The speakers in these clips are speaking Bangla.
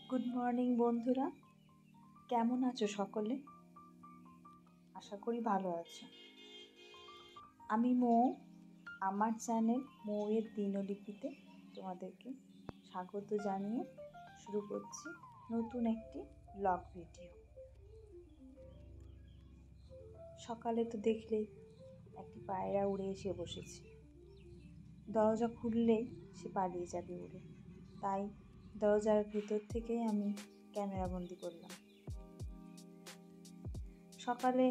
গুড মর্নিং বন্ধুরা, কেমন আছো সকলে? আশা করি ভালো আছো। আমি মৌ, আমার চ্যানেল মৌয়ের দিনলিপিতে তোমাদেরকে স্বাগত জানিয়ে শুরু করছি নতুন একটি ব্লগ ভিডিও। সকালে তো দেখলেই একটি পায়রা উড়ে এসে বসেছে। দরজা খুললেই সে পালিয়ে যাবে উড়ে, তাই দরজার ভেতর থেকেই আমি ক্যামেরাবন্দি করলাম। সকালে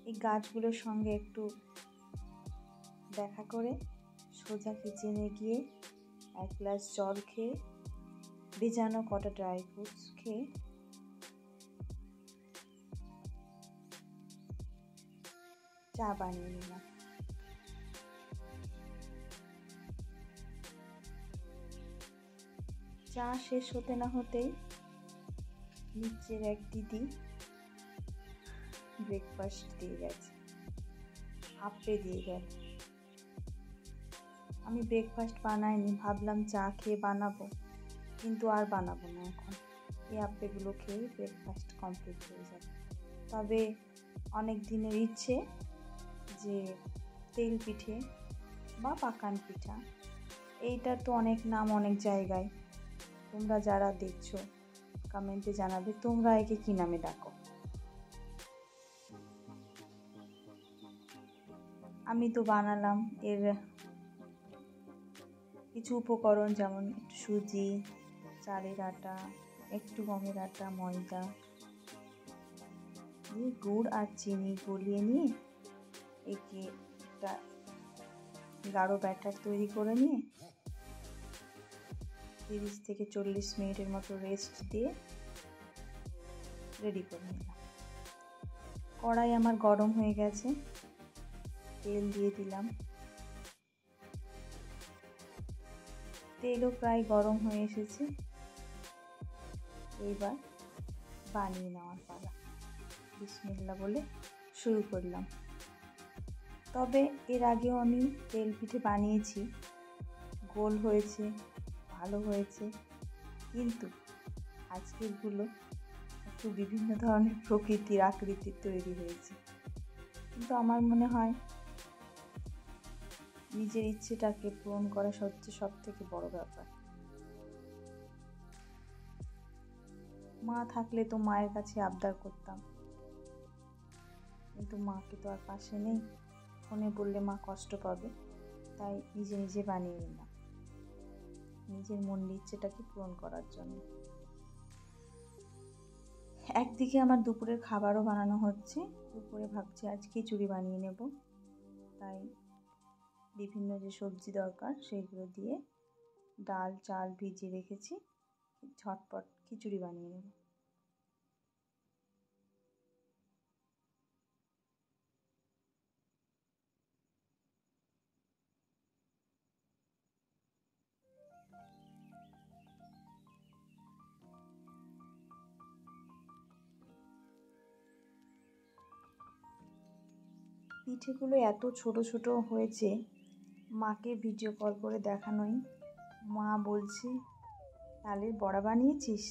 এই গাছগুলোর সঙ্গে একটু দেখা করে সোজা কিচেনে গিয়ে এক গ্লাস জল খেয়ে ভেজানো কটা ড্রাই ফ্রুটস খেয়ে চা বানিয়ে নিলাম। চা শেষ হতে না হতেই নিচের এক দিদি ব্রেকফাস্ট দিয়ে গেছে, আপে দিয়ে গেল। আমি ব্রেকফাস্ট বানাইনি, ভাবলাম চা খেয়ে বানাবো, কিন্তু আর বানাবো না। এখন এই আপেগুলো খেয়ে ব্রেকফাস্ট কমপ্লিট হয়ে যাবে। তবে অনেক দিনের ইচ্ছে যে তেল পিঠে বা পাকান পিঠা, এইটার তো অনেক নাম অনেক জায়গায়। তোমরা যারা দেখছো কমেন্টে জানাবে তোমরা একে কি নামে ডাকো। আমি তো বানালাম। এর কিছু উপকরণ যেমন একটু সুজি, চালের আটা, একটু গমের আটা, ময়দা দিয়ে গুড় আর চিনি গলিয়ে নিয়ে একে একটা গাঢ় ব্যাটার তৈরি করে নিয়ে 30 থেকে 40 মিনিটের মতো রেস্ট দিয়ে রেডি করে নিলাম। কড়াই আমার গরম হয়ে গেছে, তেল দিয়ে দিলাম। তেলও প্রায় গরম হয়ে এসেছে, এইবার বানিয়ে নেওয়ার পালা। বিসমিল্লাহ বলে শুরু করলাম। তবে এর আগেও আমি তেল পিঠে বানিয়েছি, গোল হয়েছে, ভালো হয়েছে, কিন্তু আজকেরগুলো একটু বিভিন্ন ধরনের প্রকৃতির আকৃতির তৈরি হয়েছে। কিন্তু আমার মনে হয় নিজের ইচ্ছেটাকে পূরণ করা হচ্ছে সব থেকে বড় ব্যাপার। মা থাকলে তো মায়ের কাছে আবদার করতাম, কিন্তু মাকে তো আর পাশে নেই, ফোনে বললে মা কষ্ট পাবে, তাই নিজে নিজে বানিয়ে নিলাম নিজের মনের ইচ্ছেটাকে পূরণ করার জন্য। একদিকে আমার দুপুরের খাবারও বানানো হচ্ছে। দুপুরে ভাবছি আজ খিচুড়ি বানিয়ে নেব, তাই বিভিন্ন যে সবজি দরকার সেইগুলো দিয়ে ডাল চাল ভিজিয়ে রেখেছি, ঝটপট খিচুড়ি বানিয়ে নেব। পিঠেগুলো এত ছোট ছোট হয়েছে, মাকে ভিডিও কল করে দেখানোই। মা বলছে তালের বড়া বানিয়েছিস?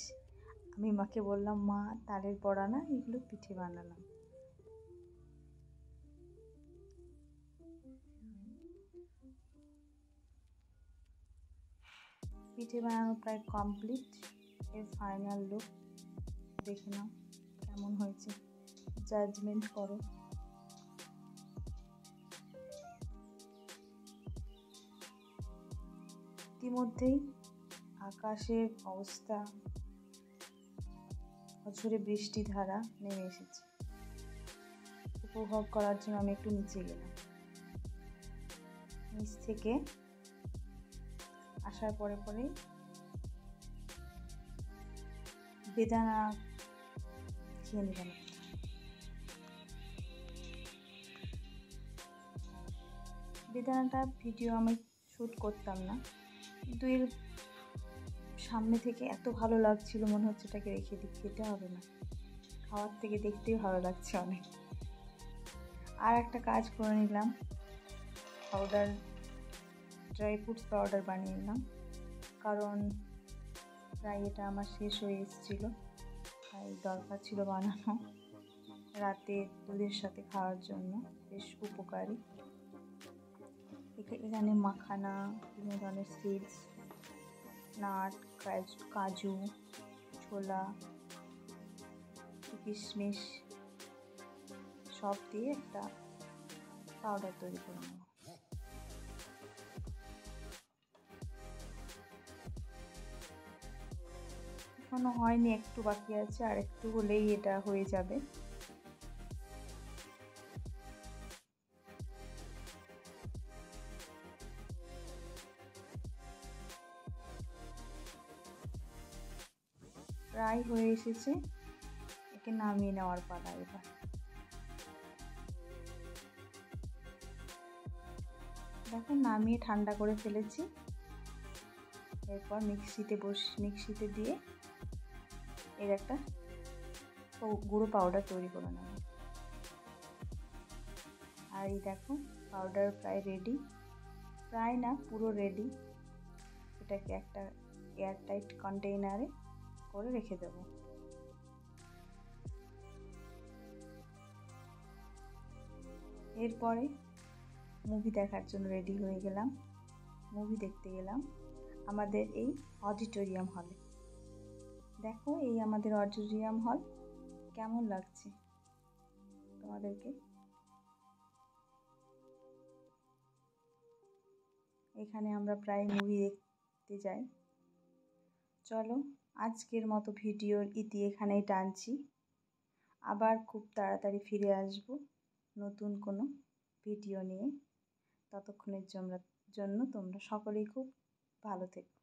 আমি মাকে বললাম মা তালের বড়া না, এগুলো পিঠে বানালাম। পিঠে বানানো প্রায় কমপ্লিট। এর ফাইনাল লুক দেখে নাও কেমন হয়েছে, জাজমেন্ট করো। ইতিমধ্যেই আকাশের অবস্থা ঝড়ে বৃষ্টি ধারা নেমে এসেছে। উপভোগ করার জন্য আমি একটু নিচে গেলাম। নিচ থেকে আসার পরে বেদানা খেয়ে নিলাম। বেদানাটা ভিডিও আমি শ্যুট করতাম না, কিন্তু এর সামনে থেকে এত ভালো লাগছিল, মনে হচ্ছে এটাকে রেখে দিই, খেতে হবে না, খাওয়ার থেকে দেখতেই ভালো লাগছে অনেক। আর একটা কাজ করে নিলাম, ড্রাই ফ্রুটস পাউডার বানিয়ে নিলাম, কারণ প্রায় এটা আমার শেষ হয়ে এসেছিলো, তাই দরকার ছিল বানানো। রাতে দুধের সাথে খাওয়ার জন্য বেশ উপকারী। এখানে মাখানা, বিভিন্ন ধরনের সিডস, নাট, কাজু, ছোলা, কিশমিশ সব দিয়ে একটা পাউডার তৈরি করে নেব। এখনো হয়নি, একটু বাকি আছে, আর একটু হলেই এটা হয়ে যাবে। প্রায় হয়ে এসেছে, একে নামিয়ে নেওয়ার পালা এবার। দেখো নামিয়ে ঠান্ডা করে ফেলেছি। এরপর মিক্সিতে দিয়ে এর একটা গুঁড়ো পাউডার তৈরি করে নেব। আর এই দেখো পাউডার প্রায় রেডি, প্রায় না পুরো রেডি। এটাকে একটা এয়ারটাইট কন্টেইনারে করে রেখে দেব। এরপরে মুভি দেখার জন্য রেডি হয়ে গেলাম। মুভি দেখতে গেলাম আমাদের এই অডিটোরিয়াম হলে। দেখো এই আমাদের অডিটোরিয়াম হল, কেমন লাগছে তোমাদেরকে? এখানে আমরা প্রায় মুভি দেখতে যাই। চলো আজকের মতো ভিডিওর ইতি এখানেই টানছি। আবার খুব তাড়াতাড়ি ফিরে আসব নতুন কোনো ভিডিও নিয়ে। ততক্ষণের জন্য তোমরা সকলেই খুব ভালো থেকো।